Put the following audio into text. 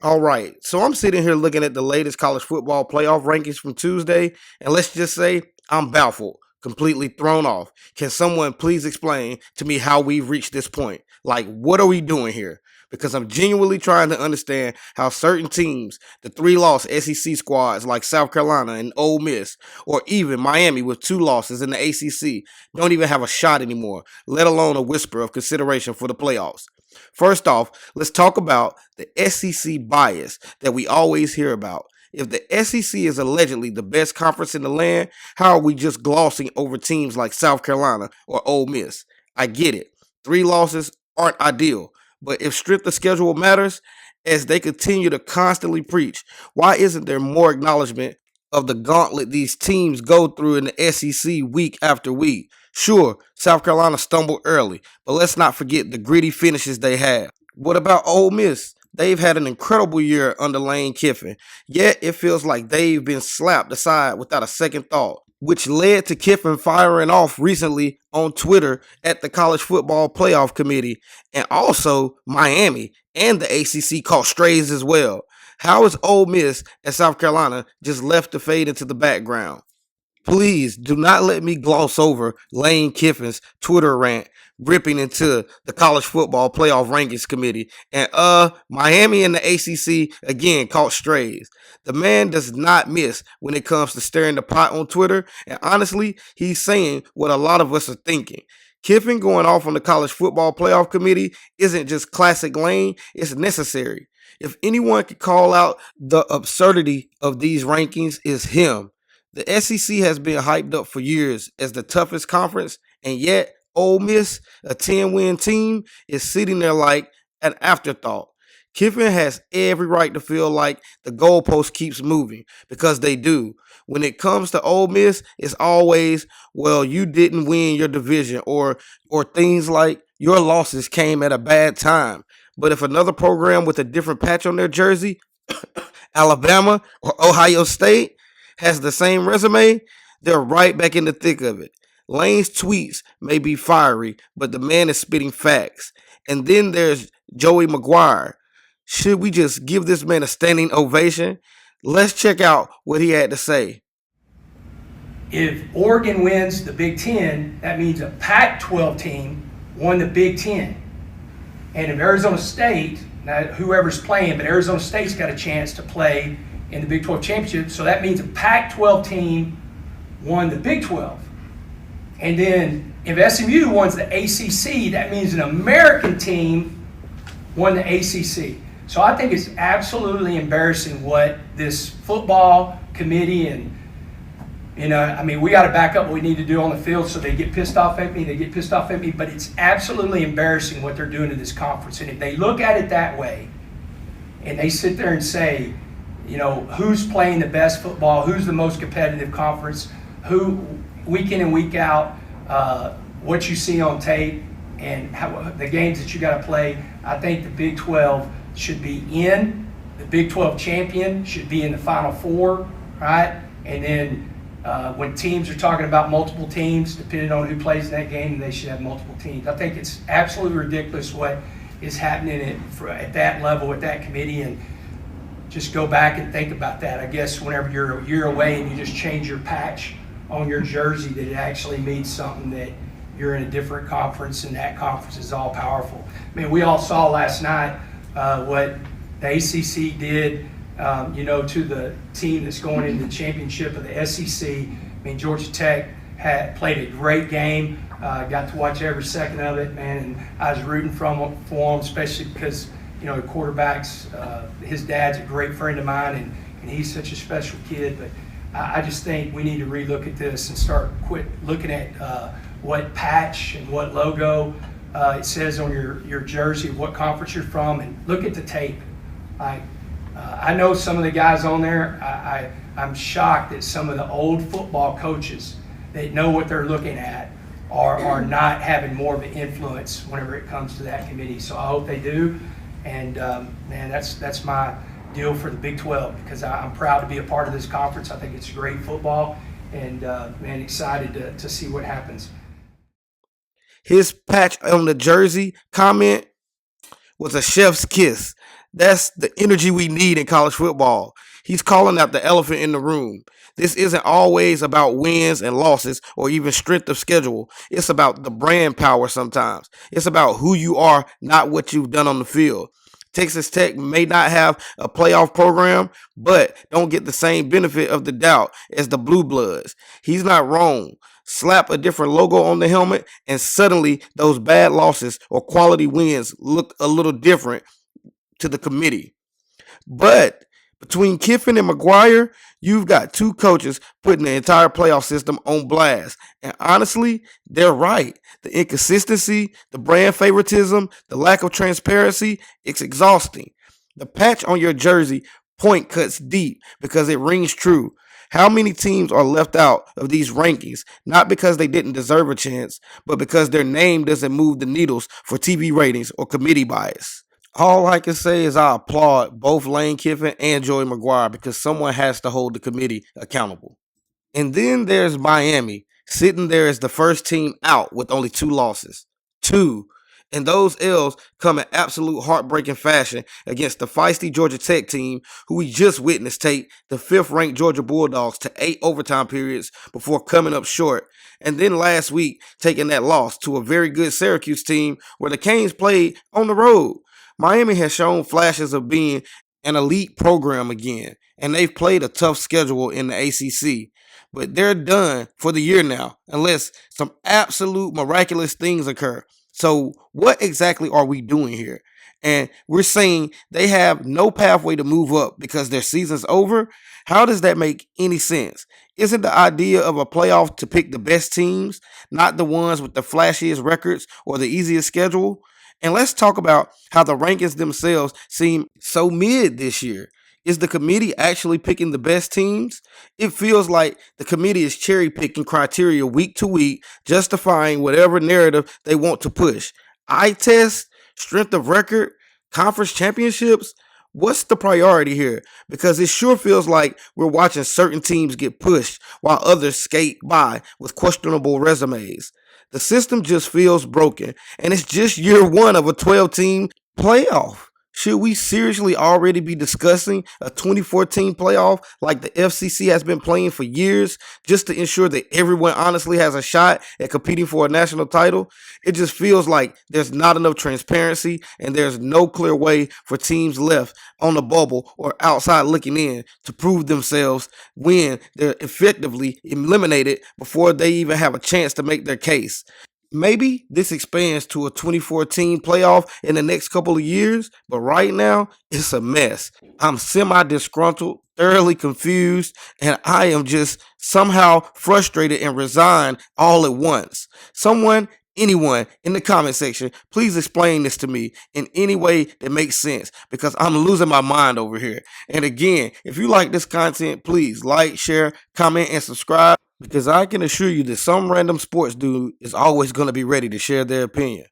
All right, so I'm sitting here looking at the latest college football playoff rankings from Tuesday, and let's just say I'm baffled, completely thrown off. Can someone please explain to me how we've reached this point? Like, what are we doing here? Because I'm genuinely trying to understand how certain teams, the three-loss SEC squads like South Carolina and Ole Miss, or even Miami with two losses in the ACC, don't even have a shot anymore, let alone a whisper of consideration for the playoffs. First off, let's talk about the SEC bias that we always hear about. If the SEC is allegedly the best conference in the land, how are we just glossing over teams like South Carolina or Ole Miss? I get it. Three losses aren't ideal, but if strength of schedule matters, as they continue to constantly preach, why isn't there more acknowledgement of the gauntlet these teams go through in the SEC week after week? Sure, South Carolina stumbled early, but let's not forget the gritty finishes they have. What about Ole Miss? They've had an incredible year under Lane Kiffin, yet it feels like they've been slapped aside without a second thought, which led to Kiffin firing off recently on Twitter at the College Football Playoff Committee, and also Miami and the ACC caught strays as well. How is Ole Miss and South Carolina just left to fade into the background? Please do not let me gloss over Lane Kiffin's Twitter rant ripping into the college football playoff rankings committee, and Miami and the ACC again caught strays. The man does not miss when it comes to stirring the pot on Twitter, and honestly, he's saying what a lot of us are thinking. Kiffin going off on the college football playoff committee isn't just classic Lane, it's necessary. If anyone could call out the absurdity of these rankings, is him. The SEC has been hyped up for years as the toughest conference, and yet Ole Miss, a 10-win team, is sitting there like an afterthought. Kiffin has every right to feel like the goalpost keeps moving because they do. When it comes to Ole Miss, it's always, well, you didn't win your division, or things like your losses came at a bad time. But if another program with a different patch on their jersey, Alabama or Ohio State, has the same resume, they're right back in the thick of it. Lane's tweets may be fiery, but the man is spitting facts. And then there's Joey McGuire. Should we just give this man a standing ovation? Let's check out what he had to say. If Oregon wins the Big Ten, that means a Pac-12 team won the Big Ten. And if Arizona State, now whoever's playing, but Arizona State's got a chance to play in the Big 12 championship, so that means a Pac-12 team won the Big 12. And then if SMU wins the ACC, that means an American team won the ACC. So I think it's absolutely embarrassing what this football committee and, we got to back up what we need to do on the field, so they get pissed off at me, but it's absolutely embarrassing what they're doing to this conference. And if they look at it that way and they sit there and say, who's playing the best football, who's the most competitive conference, who week in and week out, what you see on tape, and the games that you got to play, I think the Big 12 should be in. The Big 12 champion should be in the Final Four, right? And then when teams are talking about multiple teams, depending on who plays in that game, they should have multiple teams. I think it's absolutely ridiculous what is happening at that level, at that committee, and just go back and think about that. I guess whenever you're a year away and you just change your patch on your jersey, that it actually means something, that you're in a different conference and that conference is all powerful. We all saw last night what the ACC did, to the team that's going into the championship of the SEC. Georgia Tech played a great game. Got to watch every second of it, man, and I was rooting for them, especially because the quarterbacks, his dad's a great friend of mine, and he's such a special kid. But I just think we need to relook at this and quit looking at what patch and what logo it says on your jersey, what conference you're from, and look at the tape. I know some of the guys on there, I'm shocked that some of the old football coaches that know what they're looking at are not having more of an influence whenever it comes to that committee. So I hope they do. And man, that's my deal for the Big 12, because I'm proud to be a part of this conference. I think it's great football, and man, excited to see what happens. His patch on the jersey comment was a chef's kiss. That's the energy we need in college football. He's calling out the elephant in the room. This isn't always about wins and losses or even strength of schedule. It's about the brand power sometimes. It's about who you are, not what you've done on the field. Texas Tech may not have a playoff program, but don't get the same benefit of the doubt as the Blue Bloods. He's not wrong. Slap a different logo on the helmet, and suddenly those bad losses or quality wins look a little different to the committee. But between Kiffin and McGuire, you've got two coaches putting the entire playoff system on blast. And honestly, they're right. The inconsistency, the brand favoritism, the lack of transparency, it's exhausting. The patch on your jersey point cuts deep because it rings true. How many teams are left out of these rankings, not because they didn't deserve a chance, but because their name doesn't move the needles for TV ratings or committee bias? All I can say is I applaud both Lane Kiffin and Joey McGuire because someone has to hold the committee accountable. And then there's Miami, sitting there as the first team out with only two losses. Two. And those L's come in absolute heartbreaking fashion against the feisty Georgia Tech team, who we just witnessed take the fifth ranked Georgia Bulldogs to 8 overtime periods before coming up short. And then last week, taking that loss to a very good Syracuse team where the Canes played on the road. Miami has shown flashes of being an elite program again, and they've played a tough schedule in the ACC. But they're done for the year now, unless some absolute miraculous things occur. So, what exactly are we doing here? And we're saying they have no pathway to move up because their season's over. How does that make any sense? Isn't the idea of a playoff to pick the best teams, not the ones with the flashiest records or the easiest schedule? And let's talk about how the rankings themselves seem so mid this year. Is the committee actually picking the best teams? It feels like the committee is cherry picking criteria week to week, justifying whatever narrative they want to push. Eye test, strength of record, conference championships. What's the priority here? Because it sure feels like we're watching certain teams get pushed while others skate by with questionable resumes. The system just feels broken, and it's just year one of a 12-team playoff. Should we seriously already be discussing a 2014 playoff like the FCC has been playing for years just to ensure that everyone honestly has a shot at competing for a national title? It just feels like there's not enough transparency and there's no clear way for teams left on the bubble or outside looking in to prove themselves when they're effectively eliminated before they even have a chance to make their case. Maybe this expands to a 2014 playoff in the next couple of years, but right now it's a mess. I'm semi disgruntled, thoroughly confused, and I am just somehow frustrated and resigned all at once. Someone, anyone in the comment section, please explain this to me in any way that makes sense because I'm losing my mind over here. And again, if you like this content, please like, share, comment, and subscribe because I can assure you that some random sports dude is always going to be ready to share their opinion.